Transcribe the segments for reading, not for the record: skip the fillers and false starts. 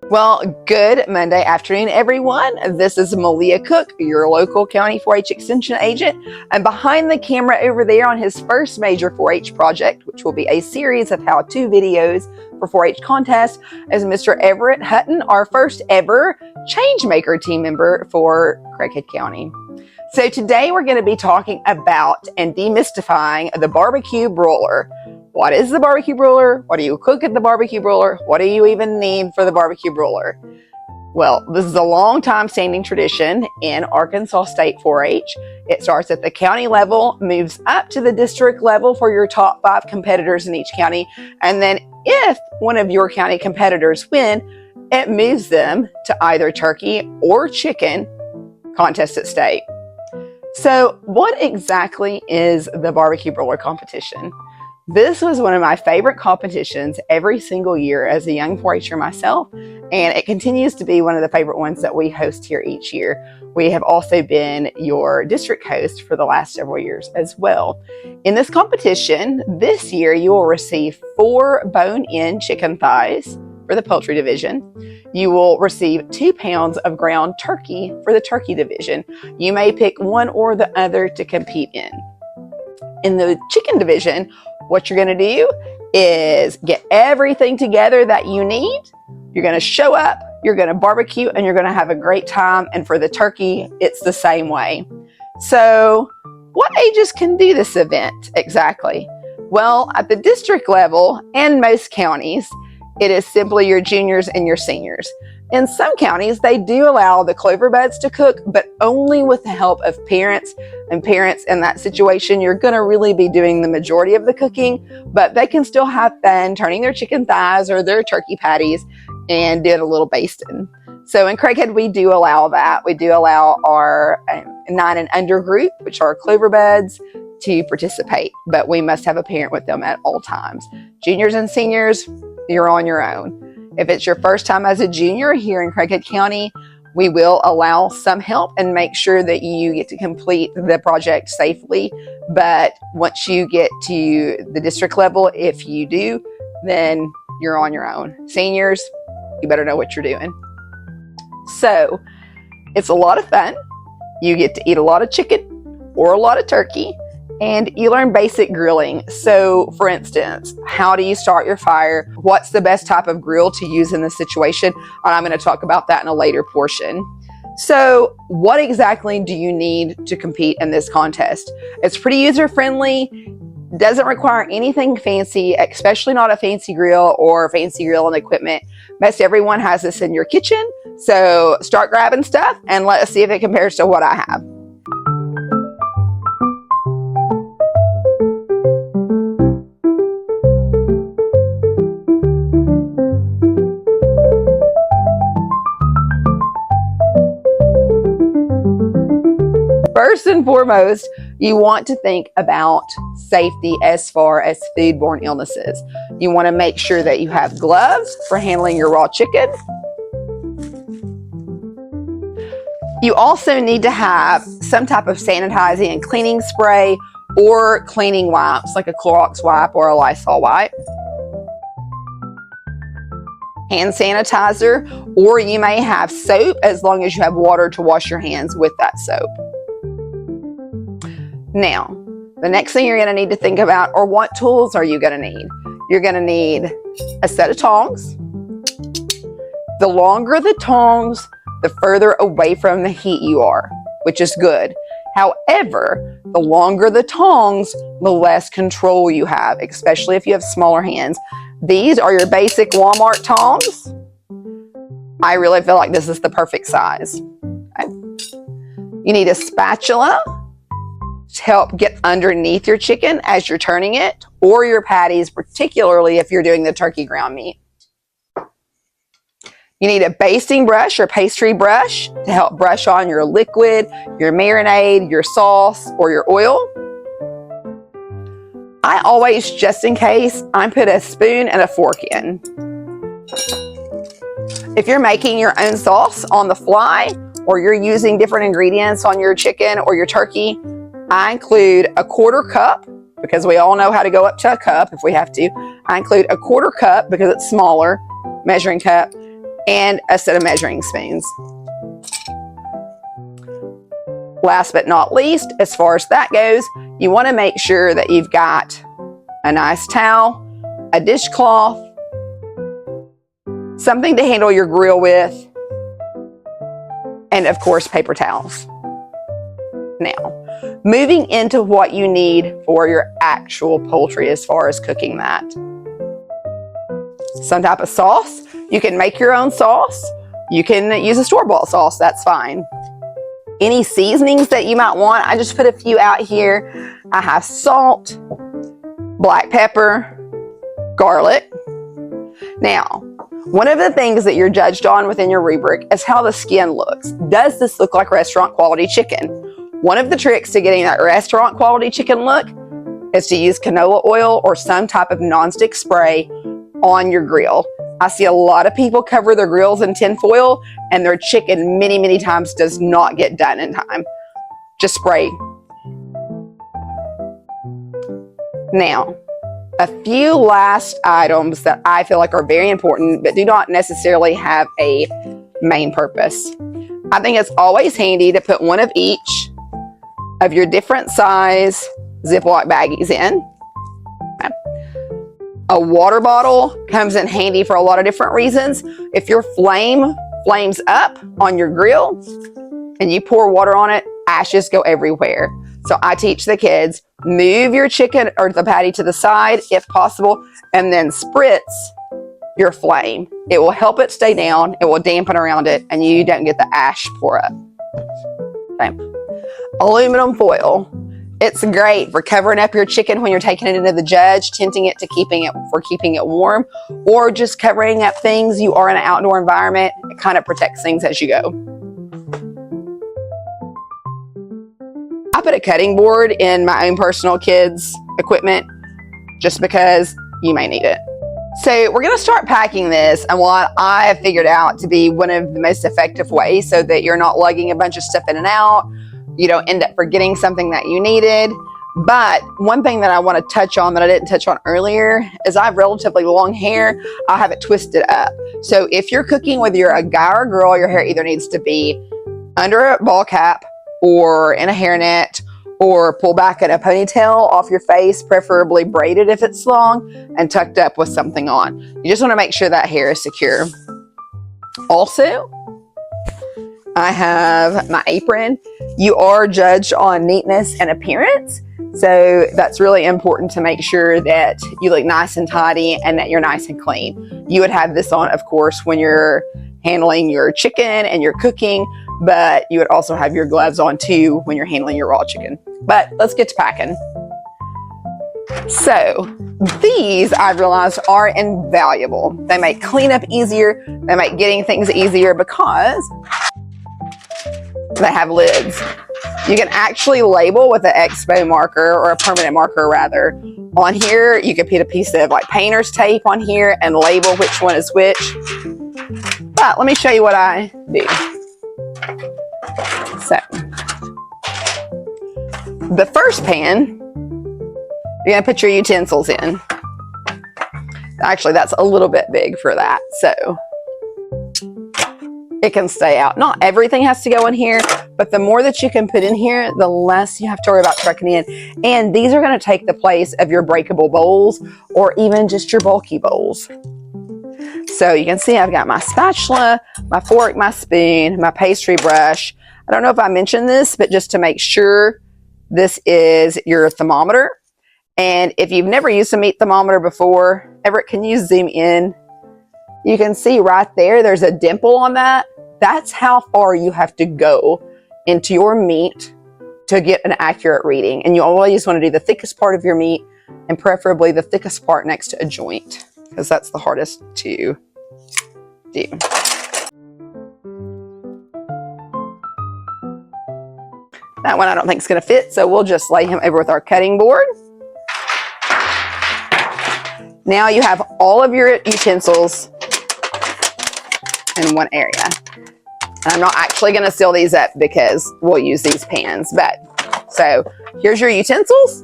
Well, good Monday afternoon, everyone. This is Maleigha Cook, your local County 4-H Extension agent. And behind the camera over there on his first major 4-H project, which will be a series of how-to videos for 4-H contests, is Mr. Everett Hutton, our first ever Changemaker team member for Craighead County. So today we're going to be talking about and demystifying the barbecue broiler. What is the barbecue broiler? What do you cook at the barbecue broiler? What do you even need for the barbecue broiler? Well, this is a long time standing tradition in Arkansas State 4-H. It starts at the county level, moves up to the district level for your top 5 competitors in each county. And then if one of your county competitors win, it moves them to either turkey or chicken contest at state. So what exactly is the barbecue broiler competition? This was one of my favorite competitions every single year as a young 4-H'er myself, and it continues to be one of the favorite ones that we host here each year. We have also been your district host for the last several years as well. In this competition, this year you will receive 4 bone-in chicken thighs for the poultry division. You will receive 2 pounds of ground turkey for the turkey division. You may pick one or the other to compete in. In the chicken division, what you're going to do is get everything together that you need. You're going to show up, you're going to barbecue, and you're going to have a great time. And for the turkey, it's the same way. So what ages can do this event exactly? Well, at the district level and most counties, it is simply your juniors and your seniors. In some counties, they do allow the clover buds to cook, but only with the help of parents. And parents in that situation, you're going to really be doing the majority of the cooking, but they can still have fun turning their chicken thighs or their turkey patties and doing a little basting. So in Craighead, we do allow that. We do allow our 9 and under group, which are clover buds, to participate, but we must have a parent with them at all times. Juniors and seniors, you're on your own. If it's your first time as a junior here in Craighead County, we will allow some help and make sure that you get to complete the project safely. But once you get to the district level, if you do, then you're on your own. Seniors, you better know what you're doing. So it's a lot of fun. You get to eat a lot of chicken or a lot of turkey, and you learn basic grilling. So for instance, how do you start your fire? What's the best type of grill to use in this situation? And I'm going to talk about that in a later portion. So what exactly do you need to compete in this contest? It's pretty user-friendly, doesn't require anything fancy, especially not a fancy grill or fancy grilling equipment. Most everyone has this in your kitchen. So start grabbing stuff and let us see if it compares to what I have. First and foremost, you want to think about safety as far as foodborne illnesses. You want to make sure that you have gloves for handling your raw chicken. You also need to have some type of sanitizing and cleaning spray or cleaning wipes, like a Clorox wipe or a Lysol wipe. Hand sanitizer, or you may have soap as long as you have water to wash your hands with that soap. Now, the next thing you're going to need to think about are what tools are you going to need? You're going to need a set of tongs. The longer the tongs, the further away from the heat you are, which is good. However, the longer the tongs, the less control you have, especially if you have smaller hands. These are your basic Walmart tongs. I really feel like this is the perfect size. Okay. You need a spatula to help get underneath your chicken as you're turning it, or your patties, particularly if you're doing the turkey ground meat. You need a basting brush or pastry brush to help brush on your liquid, your marinade, your sauce, or your oil. I always, just in case, I put a spoon and a fork in. If you're making your own sauce on the fly, or you're using different ingredients on your chicken or your turkey, I include a 1/4 cup, because we all know how to go up to a cup if we have to. I include a 1/4 cup because it's smaller, measuring cup, and a set of measuring spoons. Last but not least, as far as that goes, you want to make sure that you've got a nice towel, a dishcloth, something to handle your grill with, and of course, paper towels. Now, moving into what you need for your actual poultry as far as cooking that. Some type of sauce. You can make your own sauce. You can use a store-bought sauce, that's fine. Any seasonings that you might want, I just put a few out here. I have salt, black pepper, garlic. Now, one of the things that you're judged on within your rubric is how the skin looks. Does this look like restaurant quality chicken? One of the tricks to getting that restaurant quality chicken look is to use canola oil or some type of nonstick spray on your grill. I see a lot of people cover their grills in tin foil and their chicken many, many times does not get done in time. Just spray. Now, a few last items that I feel like are very important but do not necessarily have a main purpose. I think it's always handy to put one of each of your different size Ziploc baggies in. A water bottle comes in handy for a lot of different reasons. If your flames up on your grill and you pour water on it, ashes go everywhere. So I teach the kids, move your chicken or the patty to the side if possible, and then spritz your flame. It will help it stay down, it will dampen around it, and you don't get the ash pour up. Okay. Aluminum foil. It's great for covering up your chicken when you're taking it into the judge, tinting it to keeping it warm, or just covering up things. You are in an outdoor environment. It kind of protects things as you go. I put a cutting board in my own personal kids' equipment just because you may need it. So we're going to start packing this and what I have figured out to be one of the most effective ways so that you're not lugging a bunch of stuff in and out. You don't end up forgetting something that you needed. But one thing that I want to touch on that I didn't touch on earlier is I have relatively long hair. I have it twisted up. So if you're cooking, whether you're a guy or a girl, your hair either needs to be under a ball cap or in a hairnet or pull back in a ponytail off your face, preferably braided if it's long, and tucked up with something on. You just want to make sure that hair is secure. Also, I have my apron. You are judged on neatness and appearance. So that's really important to make sure that you look nice and tidy and that you're nice and clean. You would have this on, of course, when you're handling your chicken and you're cooking, but you would also have your gloves on too when you're handling your raw chicken. But let's get to packing. So these, I've realized, are invaluable. They make cleanup easier. They make getting things easier because they have lids. You can actually label with an expo marker or a permanent marker rather. On here, you can put a piece of like painter's tape on here and label which one is which. But let me show you what I do. So, the first pan, you're gonna put your utensils in. Actually, that's a little bit big for that, so it can stay out. Not everything has to go in here, but the more that you can put in here, the less you have to worry about trucking in. And these are gonna take the place of your breakable bowls or even just your bulky bowls. So you can see I've got my spatula, my fork, my spoon, my pastry brush. I don't know if I mentioned this, but just to make sure, this is your thermometer. And if you've never used a meat thermometer before, Everett, can you zoom in? You can see right there, there's a dimple on that. That's how far you have to go into your meat to get an accurate reading. And you always want to do the thickest part of your meat and preferably the thickest part next to a joint, because that's the hardest to do. That one I don't think is going to fit, so we'll just lay him over with our cutting board. Now you have all of your utensils in one area. And I'm not actually going to seal these up because we'll use these pans. But so here's your utensils.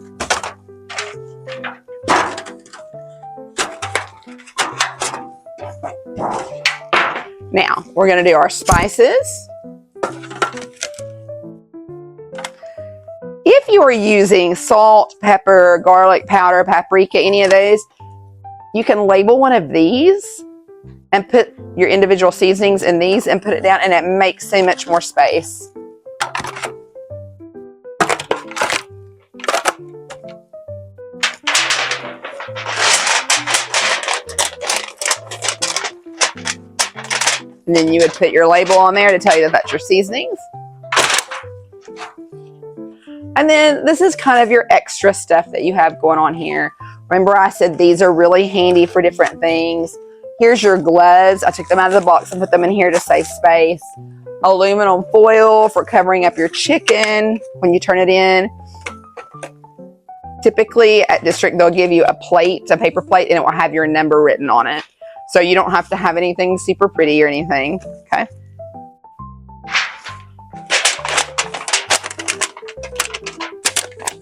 Now, we're gonna do our spices. If you are using salt, pepper, garlic powder, paprika, any of those, you can label one of these and put your individual seasonings in these and put it down, and it makes so much more space. And then you would put your label on there to tell you that that's your seasonings. And then this is kind of your extra stuff that you have going on here. Remember I said these are really handy for different things. Here's your gloves. I took them out of the box and put them in here to save space. Aluminum foil for covering up your chicken when you turn it in. Typically at District, they'll give you a plate, a paper plate, and it will have your number written on it. So you don't have to have anything super pretty or anything, okay?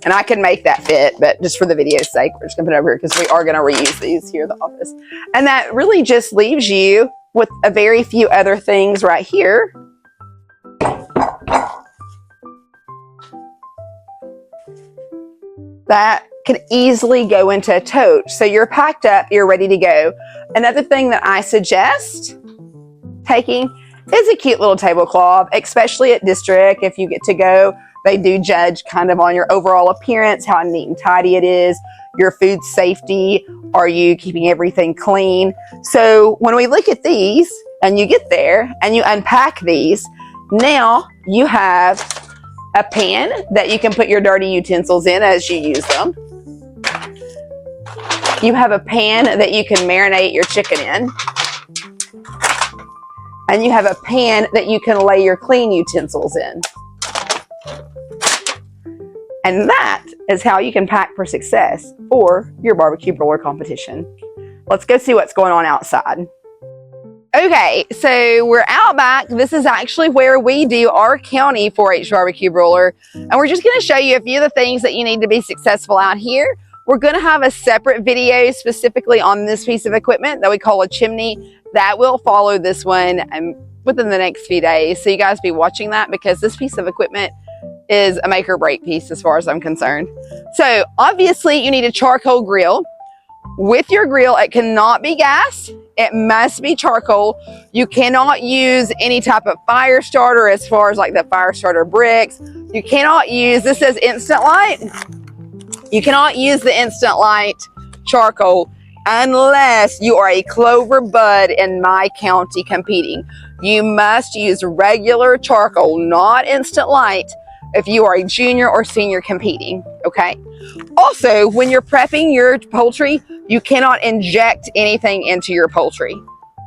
And I can make that fit, but just for the video's sake, we're just gonna put it over here because we are gonna reuse these here at the office. And that really just leaves you with a very few other things right here. That can easily go into a tote. So you're packed up, you're ready to go. Another thing that I suggest taking is a cute little tablecloth, especially at District. If you get to go, they do judge kind of on your overall appearance, how neat and tidy it is, your food safety, are you keeping everything clean? So when we look at these and you get there and you unpack these, now you have a pan that you can put your dirty utensils in as you use them. You have a pan that you can marinate your chicken in. And you have a pan that you can lay your clean utensils in. And that is how you can pack for success for your barbecue broiler competition. Let's go see what's going on outside. Okay, so we're out back. This is actually where we do our county 4-H barbecue broiler. And we're just gonna show you a few of the things that you need to be successful out here. We're gonna have a separate video specifically on this piece of equipment that we call a chimney that will follow this one within the next few days. So you guys be watching that because this piece of equipment is a make or break piece as far as I'm concerned. So obviously you need a charcoal grill. With your grill, it cannot be gas. It must be charcoal. You cannot use any type of fire starter as far as like the fire starter bricks. You cannot use, this says Instant Light. You cannot use the Instant Light charcoal unless you are a Clover Bud in my county competing. You must use regular charcoal, not Instant Light, if you are a junior or senior competing, okay? Also, when you're prepping your poultry, you cannot inject anything into your poultry,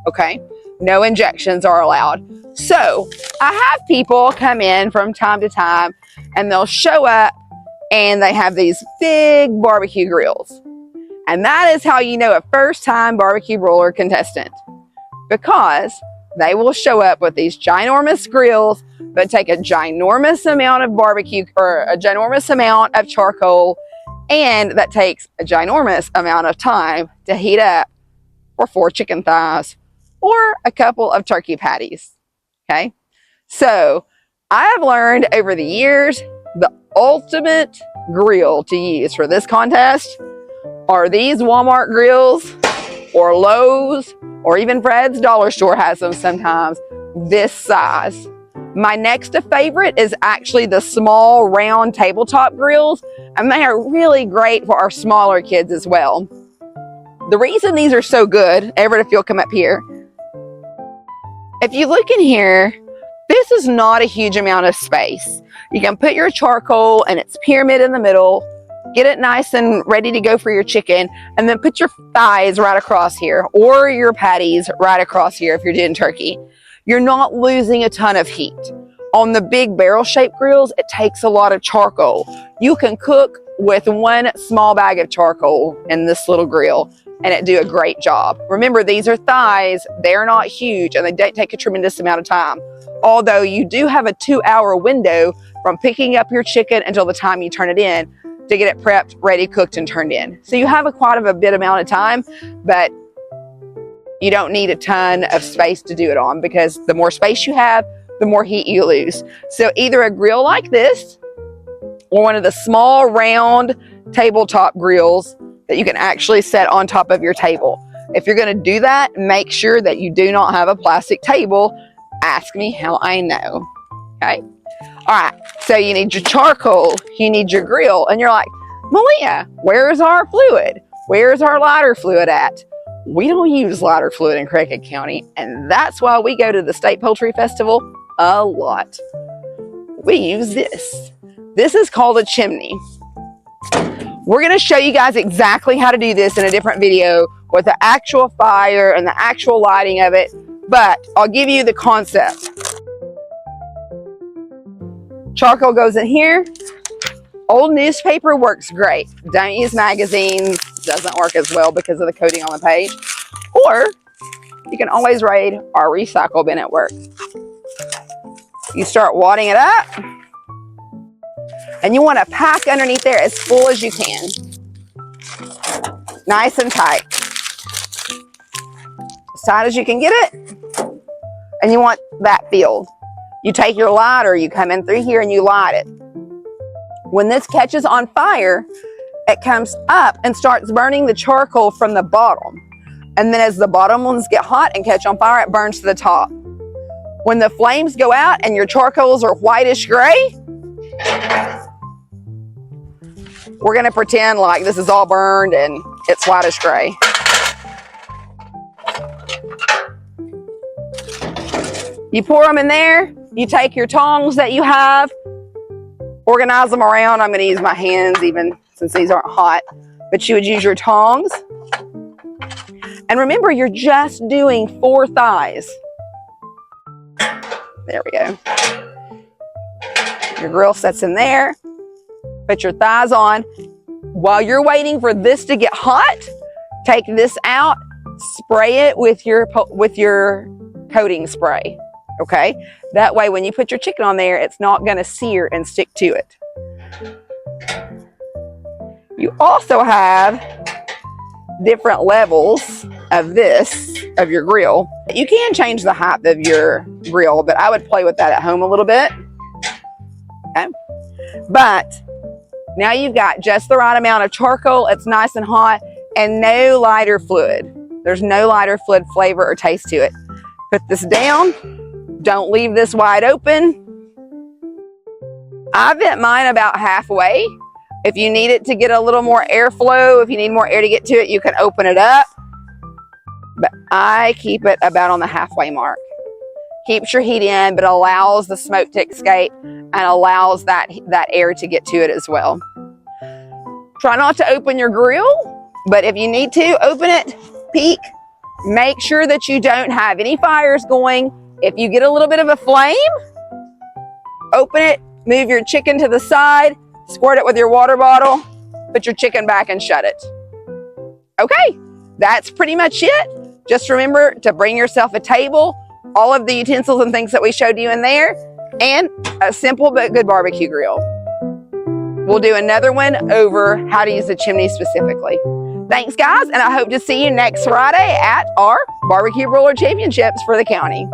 okay? No injections are allowed. So, I have people come in from time to time and they'll show up and they have these big barbecue grills. And that is how you know a first-time barbecue broiler contestant, because they will show up with these ginormous grills that take a ginormous amount of barbecue or a ginormous amount of charcoal, and that takes a ginormous amount of time to heat up for 4 chicken thighs or a couple of turkey patties, okay? So I have learned over the years the ultimate grill to use for this contest are these Walmart grills or Lowe's, or even Fred's Dollar Store has them sometimes, this size. My next favorite is actually the small round tabletop grills, and they are really great for our smaller kids as well. The reason these are so good, Everett, if you'll come up here, if you look in here, this is not a huge amount of space. You can put your charcoal and its pyramid in the middle, get it nice and ready to go for your chicken, and then put your thighs right across here, or your patties right across here if you're doing turkey. You're not losing a ton of heat. On the big barrel-shaped grills, it takes a lot of charcoal. You can cook with 1 small bag of charcoal in this little grill, and it do a great job. Remember, these are thighs. They're not huge, and they don't take a tremendous amount of time. Although you do have a 2-hour window from picking up your chicken until the time you turn it in to get it prepped, ready, cooked, and turned in. So you have quite a bit amount of time, but you don't need a ton of space to do it on, because the more space you have, the more heat you lose. So either a grill like this or one of the small round tabletop grills that you can actually set on top of your table. If you're going to do that, make sure that you do not have a plastic table. Ask me how I know. Okay. All right. So you need your charcoal, you need your grill, and you're like, Maleigha, where's our fluid? Where's our lighter fluid at? We don't use lighter fluid in Craighead County, and that's why we go to the State Poultry Festival a lot. We use this. This is called a chimney. We're going to show you guys exactly how to do this in a different video with the actual fire and the actual lighting of it, but I'll give you the concept. Charcoal goes in here. Old newspaper works great. Don't use magazines. Doesn't work as well because of the coating on the page. Or you can always raid our recycle bin at work. You start wadding it up, and you want to pack underneath there as full as you can. Nice and tight. As tight as you can get it. And you want that filled. You take your lighter, you come in through here and you light it. When this catches on fire, it comes up and starts burning the charcoal from the bottom. And then as the bottom ones get hot and catch on fire, it burns to the top. When the flames go out and your charcoals are whitish gray, we're gonna pretend like this is all burned and it's whitish gray. You pour them in there, you take your tongs that you have, organize them around. I'm gonna use my hands even since these aren't hot, but you would use your tongs. And remember, you're just doing 4 thighs. There we go. Your grill sets in there. Put your thighs on. While you're waiting for this to get hot, take this out, spray it with your coating spray. Okay? That way, when you put your chicken on there, it's not going to sear and stick to it. You also have different levels of your grill. You can change the height of your grill, but I would play with that at home a little bit. Okay? But now you've got just the right amount of charcoal. It's nice and hot, and no lighter fluid. There's no lighter fluid flavor or taste to it. Put this down. Don't leave this wide open. I vent mine about halfway. If you need it to get a little more airflow, if you need more air to get to it, you can open it up. But I keep it about on the halfway mark. Keeps your heat in, but allows the smoke to escape and allows that air to get to it as well. Try not to open your grill, but if you need to, open it, peek. Make sure that you don't have any fires going. If you get a little bit of a flame, open it, move your chicken to the side, squirt it with your water bottle, put your chicken back and shut it. Okay, that's pretty much it. Just remember to bring yourself a table, all of the utensils and things that we showed you in there, and a simple but good barbecue grill. We'll do another one over how to use the chimney specifically. Thanks, guys, and I hope to see you next Friday at our Barbecue Broiler Championships for the county.